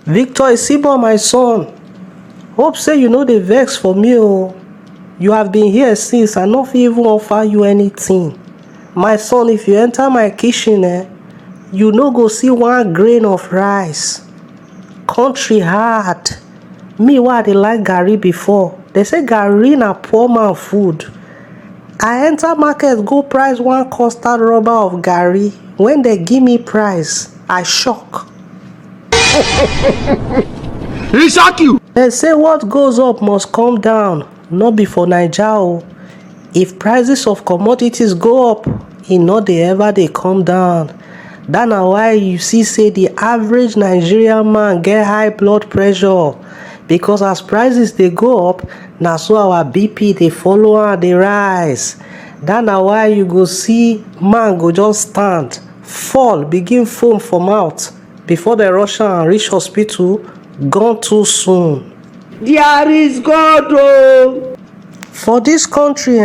Victor Isibor, my son, hope say you no dey vex for me o. You have been here since I no fit even offer you anything. My son, if you enter my kitchen you no go see one grain of rice. Country hard. Me wey I dey like garri before, they say garri na poor man food. I enter market go price one custard rubber of garri. When they give me price, I shock. He shock you. They say what goes up must come down, no be for Naija o. If prices of commodities go up, e no dey ever dey come down. Dat na why you see say the average Nigerian man get high blood pressure, because as prices dey go up, na so our BP dey follow am dey rise. Dat na why you go see man go just stand, fall, begin foam for mouth before dem rush am reach hospital, gone too soon. There is God o. For dis country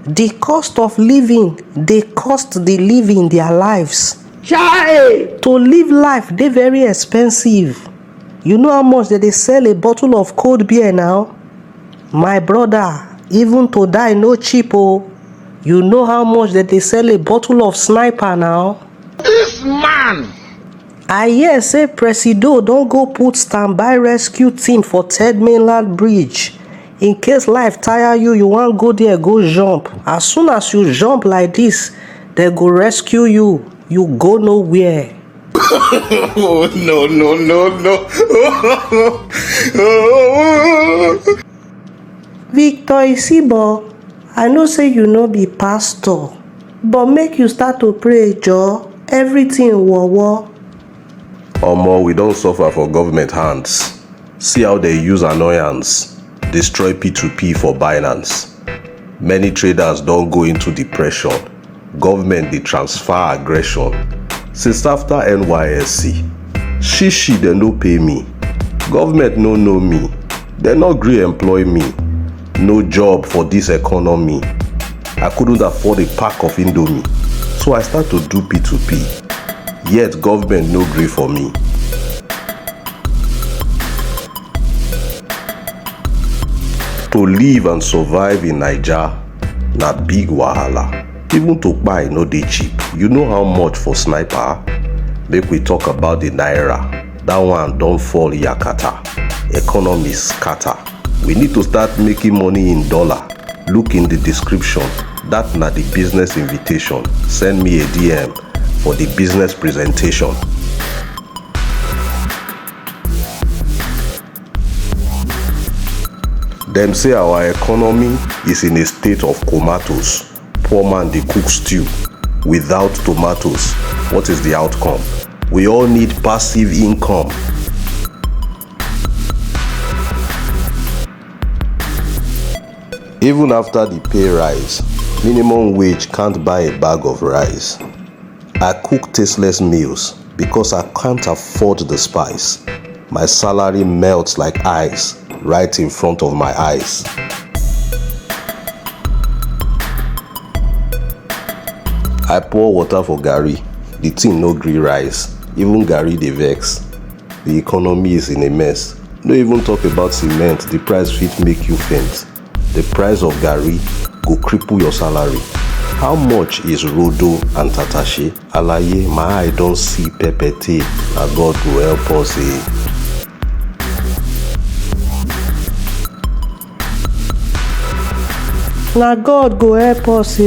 the cost of living dey cost the living their lives. Chai! To live life dey very expensive. You know how much dem dey sell a bottle of cold beer now? My brother, even to die no cheap o. You know how much dem dey sell a bottle of sniper now? This man. I hear say Presido don go put standby rescue team for Third Mainland Bridge. In case life tire you, you wan go there go jump. As soon as you jump like this, dem go rescue you. You go nowhere. Oh, no. Victor Isibor, I know say you no be pastor, but make you start to pray joor. Everything wowo. Omo, we don suffer for government hands. See how they use annoyance destroy P2P for Binance. Many traders don go into depression. Government dey transfer aggression. Since after NYSC, shishi dem no pay me. Government no know me. Dem no gree employ me. No job for dis economy. I couldn't afford a pack of Indomie, so I start to do P2P. Yet government no gree for me. To live and survive in Naija na big wahala. Even to buy no dey cheap. You know how much for sniper? Make we talk about the naira. Dat one don fall yakata. Economy scatter. We need to start making money in dollar. Look in the description. Dat na the business invitation. Send me a DM for the business presentation. Dem say our economy is in a state of comatose. Poor man dey cook stew without tomatoes. What is the outcome? We all need passive income. Even after the pay rise, minimum wage can't buy a bag of rice. I cook tasteless meals because I can't afford the spice. My salary melts like ice right in front of my eyes. I pour water for garri. The thing no gree rise. Even garri dey vex. The economy is in a mess. No even talk about cement. The price fit make you faint. The price of garri go cripple your salary. How much is rodo and tatashe? Alaye, my eye don see pepete. Na God go help us Na God go help us